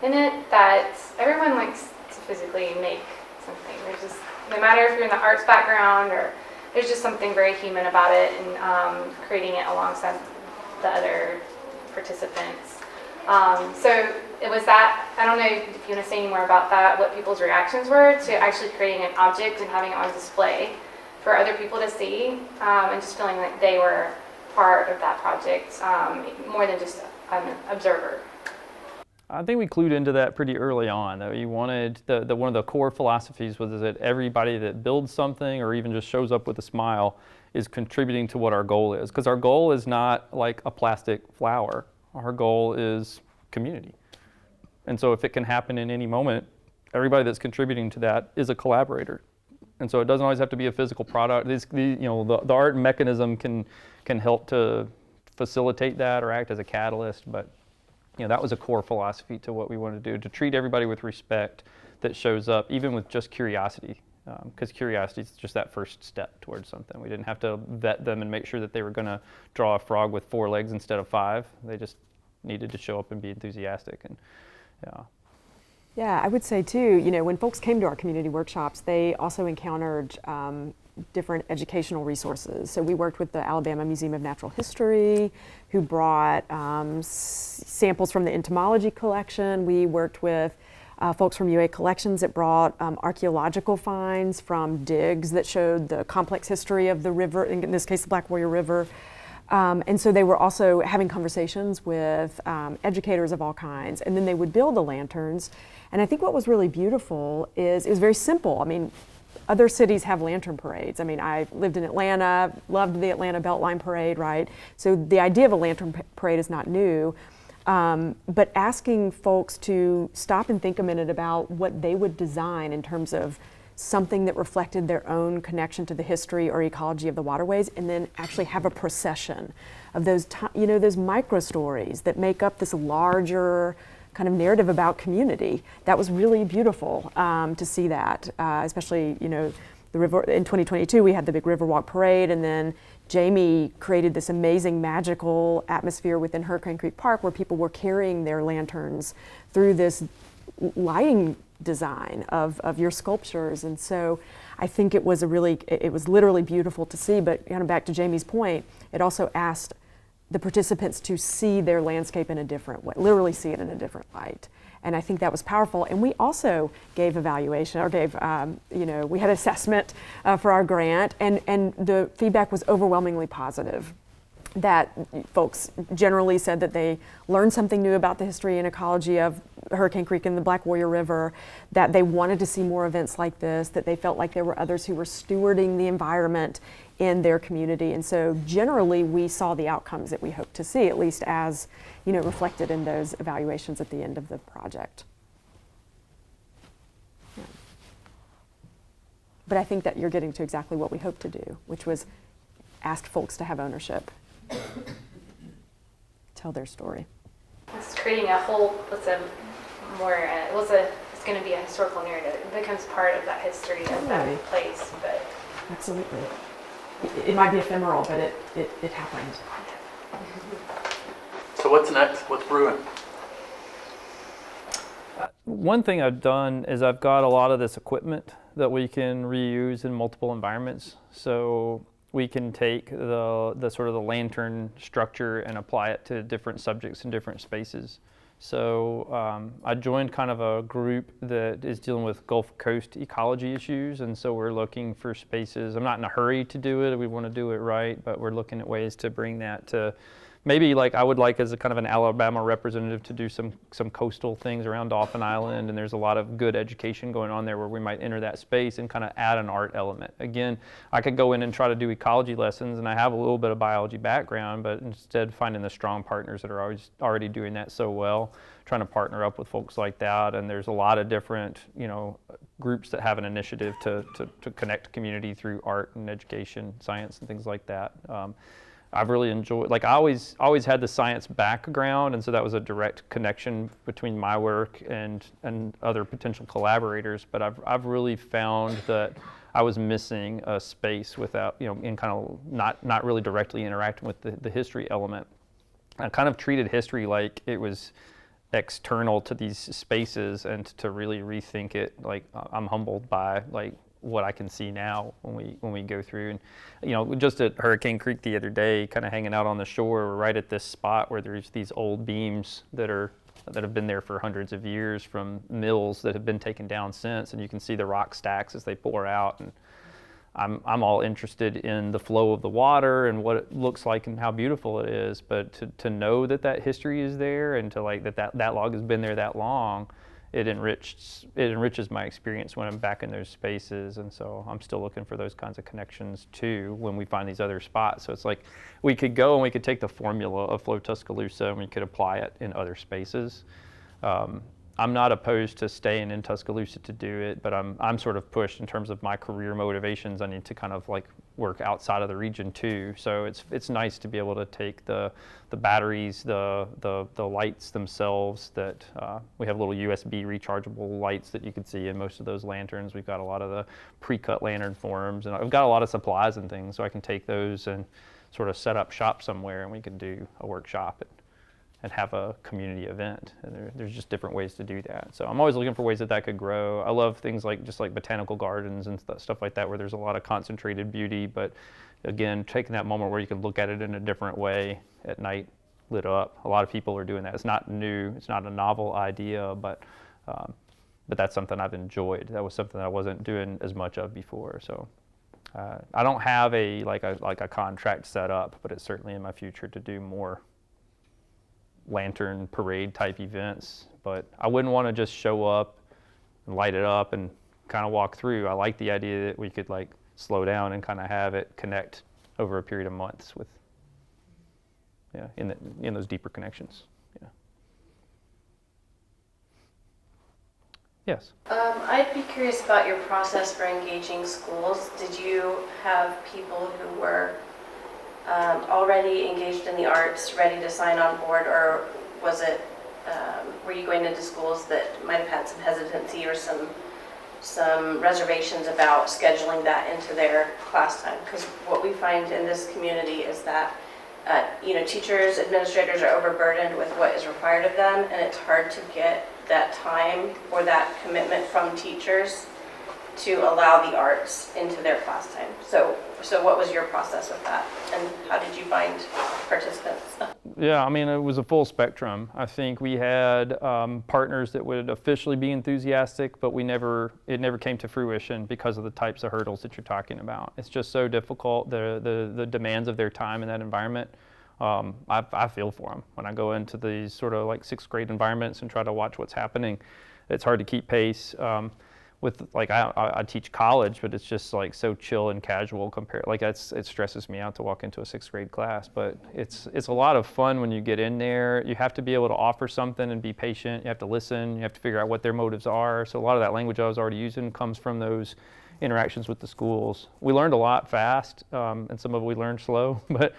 in it, that everyone likes to physically make something. There's just, no matter if you're in the arts background, or there's just something very human about it, and creating it alongside the other participants. So it was that, I don't know if you want to say any more about that, what people's reactions were to actually creating an object and having it on display for other people to see, and just feeling like they were part of that project, more than just an observer. I think we clued into that pretty early on. That you wanted one of the core philosophies was that everybody that builds something or even just shows up with a smile is contributing to what our goal is. Because our goal is not like a plastic flower. Our goal is community. And so if it can happen in any moment, everybody that's contributing to that is a collaborator. And so it doesn't always have to be a physical product. The art mechanism can help to facilitate that or act as a catalyst, but that was a core philosophy to what we wanted to do, to treat everybody with respect that shows up, even with just curiosity, because curiosity is just that first step towards something. We didn't have to vet them and make sure that they were going to draw a frog with 4 legs instead of 5. They just needed to show up and be enthusiastic. And Yeah, I would say too, when folks came to our community workshops, they also encountered different educational resources. So we worked with the Alabama Museum of Natural History, who brought samples from the entomology collection. We worked with folks from UA Collections that brought archaeological finds from digs that showed the complex history of the river, in this case the Black Warrior River. And so they were also having conversations with educators of all kinds, and then they would build the lanterns. And I think what was really beautiful is it was very simple. I mean, other cities have lantern parades. I mean, I lived in Atlanta, loved the Atlanta Beltline Parade, right? So the idea of a lantern parade is not new, but asking folks to stop and think a minute about what they would design in terms of something that reflected their own connection to the history or ecology of the waterways, and then actually have a procession of those, those micro stories that make up this larger kind of narrative about community. That was really beautiful to see that, especially, the river. In 2022, we had the big Riverwalk Parade, and then Jamey created this amazing magical atmosphere within Hurricane Creek Park where people were carrying their lanterns through this lighting design of your sculptures. And so I think it was literally beautiful to see, but kind of back to Jamey's point, it also asked the participants to see their landscape in a different way, literally see it in a different light. And I think that was powerful. And we also gave evaluation, or we had assessment for our grant, and the feedback was overwhelmingly positive. That folks generally said that they learned something new about the history and ecology of Hurricane Creek and the Black Warrior River, that they wanted to see more events like this, that they felt like there were others who were stewarding the environment in their community. And so generally we saw the outcomes that we hoped to see, at least as reflected in those evaluations at the end of the project. Yeah. But I think that you're getting to exactly what we hoped to do, which was ask folks to have ownership. Tell their story. It's creating a whole, it's going to be a historical narrative. It becomes part of that history of that place. But absolutely. It might be ephemeral, but it happened. what's next? What's brewing? One thing I've done is I've got a lot of this equipment that we can reuse in multiple environments. So we can take the sort of the lantern structure and apply it to different subjects in different spaces. So I joined kind of a group that is dealing with Gulf Coast ecology issues, and so we're looking for spaces. I'm not in a hurry to do it, we want to do it right, but we're looking at ways to bring that to maybe, like, I would like as a kind of an Alabama representative to do some coastal things around Dauphin Island, and there's a lot of good education going on there where we might enter that space and kind of add an art element. Again, I could go in and try to do ecology lessons, and I have a little bit of biology background, but instead finding the strong partners that are already doing that so well, trying to partner up with folks like that. And there's a lot of different, groups that have an initiative to connect community through art and education, science, and things like that. I've really enjoyed, like, I always had the science background, and so that was a direct connection between my work and other potential collaborators. But I've really found that I was missing a space without, in kind of not really directly interacting with the history element. I kind of treated history like it was external to these spaces, and to really rethink it, like, I'm humbled by, like, what I can see now when we go through. And just at Hurricane Creek the other day, kind of hanging out on the shore, we're right at this spot where there's these old beams that have been there for hundreds of years from mills that have been taken down since, and you can see the rock stacks as they pour out. And I'm all interested in the flow of the water and what it looks like and how beautiful it is, but to know that history is there, and to, like, that log has been there that long, it enriches my experience when I'm back in those spaces. And so I'm still looking for those kinds of connections too when we find these other spots. So it's like we could go and we could take the formula of Flow Tuscaloosa and we could apply it in other spaces. I'm not opposed to staying in Tuscaloosa to do it, but I'm sort of pushed in terms of my career motivations. I need to kind of, like, work outside of the region too. So it's nice to be able to take the batteries, the lights themselves that we have little USB rechargeable lights that you can see in most of those lanterns. We've got a lot of the pre-cut lantern forms, and I've got a lot of supplies and things, so I can take those and sort of set up shop somewhere, and we can do a workshop and have a community event. And there's just different ways to do that. So I'm always looking for ways that could grow. I love things like just like botanical gardens and stuff like that, where there's a lot of concentrated beauty, but again, taking that moment where you can look at it in a different way at night, lit up. A lot of people are doing that. It's not new, it's not a novel idea, but that's something I've enjoyed. That was something that I wasn't doing as much of before. So I don't have a contract set up, but it's certainly in my future to do more lantern parade type events. But I wouldn't want to just show up and light it up and kind of walk through. I like the idea that we could, like, slow down and kind of have it connect over a period of months with, in those deeper connections. Yeah. Yes. I'd be curious about your process for engaging schools. Did you have people who were already engaged in the arts, ready to sign on board, or was it, were you going into schools that might have had some hesitancy or some reservations about scheduling that into their class time? Because what we find in this community is that teachers, administrators are overburdened with what is required of them, and it's hard to get that time or that commitment from teachers to allow the arts into their class time. So what was your process with that, and how did you find participants? Yeah, I mean, it was a full spectrum. I think we had partners that would officially be enthusiastic, but it never came to fruition because of the types of hurdles that you're talking about. It's just so difficult, the demands of their time in that environment. I feel for them when I go into these sort of like sixth grade environments and try to watch what's happening. It's hard to keep pace. With, like, I teach college, but it's just, like, so chill and casual compared. Like, it stresses me out to walk into a sixth grade class, but it's a lot of fun when you get in there. You have to be able to offer something and be patient. You have to listen. You have to figure out what their motives are. So a lot of that language I was already using comes from those interactions with the schools. We learned a lot fast, and some of it we learned slow, but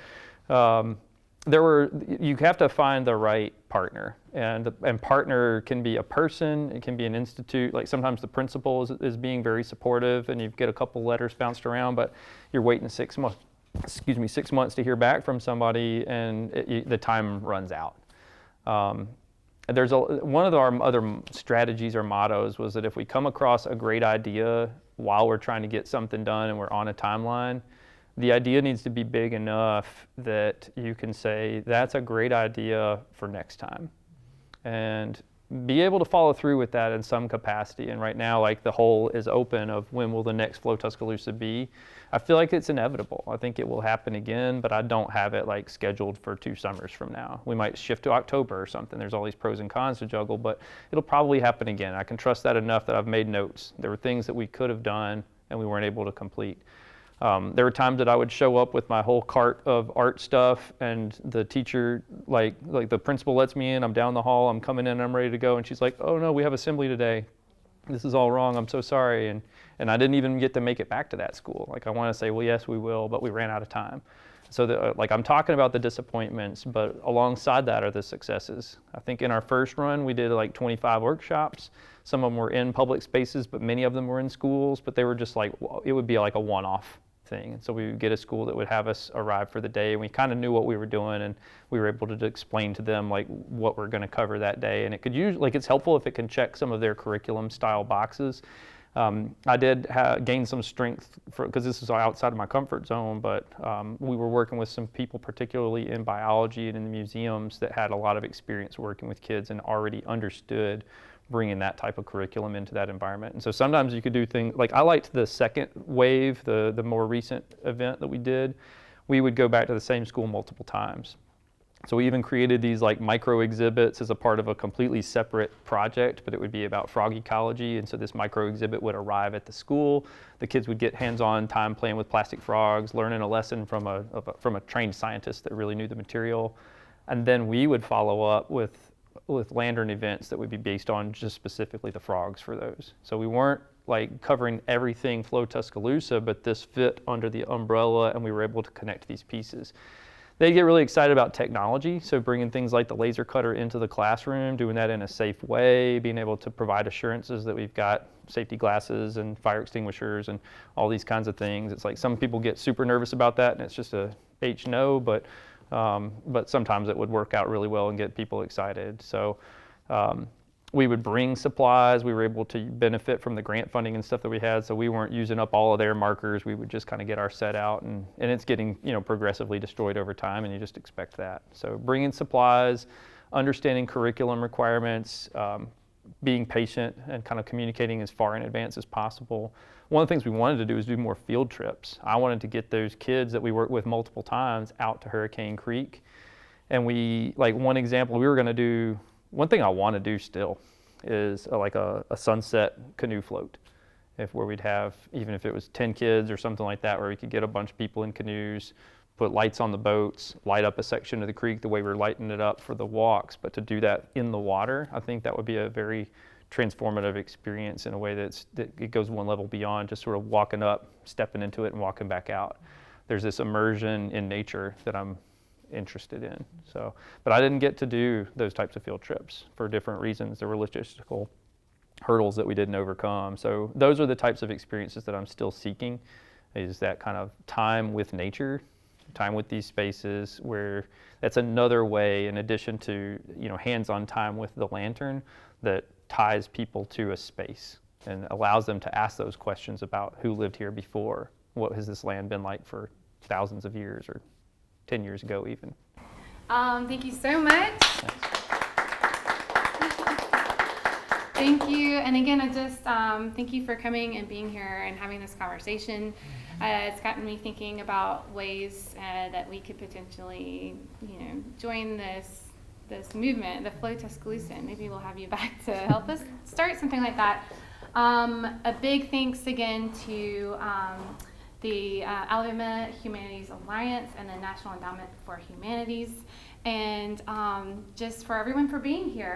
you have to find the right partner, and partner can be a person, it can be an institute. Like, sometimes the principal is being very supportive, and you get a couple letters bounced around, but you're waiting 6 months to hear back from somebody, and the time runs out. One of our other strategies or mottos was that if we come across a great idea while we're trying to get something done and we're on a timeline, the idea needs to be big enough that you can say, that's a great idea for next time. And be able to follow through with that in some capacity. And right now, like, the hole is open of when will the next Flow Tuscaloosa be. I feel like it's inevitable. I think it will happen again, but I don't have it like scheduled for 2 summers from now. We might shift to October or something. There's all these pros and cons to juggle, but it'll probably happen again. I can trust that enough that I've made notes. There were things that we could have done and we weren't able to complete. There were times that I would show up with my whole cart of art stuff, and the teacher, like the principal lets me in, I'm down the hall, I'm coming in, I'm ready to go, and she's like, oh no, we have assembly today. This is all wrong, I'm so sorry. And I didn't even get to make it back to that school. Like, I want to say, well, yes, we will, but we ran out of time. So like, I'm talking about the disappointments, but alongside that are the successes. I think in our first run, we did like 25 workshops. Some of them were in public spaces, but many of them were in schools, but they were just like, it would be like a one-off thing. And so we would get a school that would have us arrive for the day, and we kind of knew what we were doing, and we were able to explain to them like what we're going to cover that day. And it could use, like, it's helpful if it can check some of their curriculum style boxes. I did gain some strength because this is outside of my comfort zone, but we were working with some people, particularly in biology and in the museums, that had a lot of experience working with kids and already understood bringing that type of curriculum into that environment. And so sometimes you could do things, like I liked the second wave, the more recent event that we did. We would go back to the same school multiple times. So we even created these like micro exhibits as a part of a completely separate project, but it would be about frog ecology. And so this micro exhibit would arrive at the school. The kids would get hands-on time playing with plastic frogs, learning a lesson from a trained scientist that really knew the material. And then we would follow up with lantern events that would be based on just specifically the frogs for those. So we weren't like covering everything Flow Tuscaloosa, but this fit under the umbrella, and we were able to connect these pieces. They get really excited about technology, so bringing things like the laser cutter into the classroom, doing that in a safe way, being able to provide assurances that we've got safety glasses and fire extinguishers and all these kinds of things. It's like some people get super nervous about that, and it's just a no, but sometimes it would work out really well and get people excited. So we would bring supplies. We were able to benefit from the grant funding and stuff that we had, so we weren't using up all of their markers. We would just kind of get our set out, and it's getting, progressively destroyed over time, and you just expect that. So bringing supplies, understanding curriculum requirements, being patient, and kind of communicating as far in advance as possible. One of the things we wanted to do is do more field trips. I wanted to get those kids that we worked with multiple times out to Hurricane Creek. And one example, we were going to do, one thing I want to do still is a sunset canoe float, where we'd have, even if it was 10 kids or something like that, where we could get a bunch of people in canoes, put lights on the boats, light up a section of the creek the way we're lighting it up for the walks. But to do that in the water, I think that would be a very transformative experience in a way that it goes one level beyond just sort of walking up, stepping into it, and walking back out. There's this immersion in nature that I'm interested in. So, but I didn't get to do those types of field trips for different reasons. There were logistical hurdles that we didn't overcome. So those are the types of experiences that I'm still seeking, is that kind of time with nature, time with these spaces, where that's another way, in addition to hands-on time with the lantern, that ties people to a space and allows them to ask those questions about who lived here before, what has this land been like for thousands of years, or 10 years ago even. Thank you so much. Thank you. And again, I just thank you for coming and being here and having this conversation. It's gotten me thinking about ways that we could potentially, join this movement, the Flow Tuscaloosa. Maybe we'll have you back to help us start something like that. A big thanks again to the Alabama Humanities Alliance and the National Endowment for Humanities, and just for everyone for being here.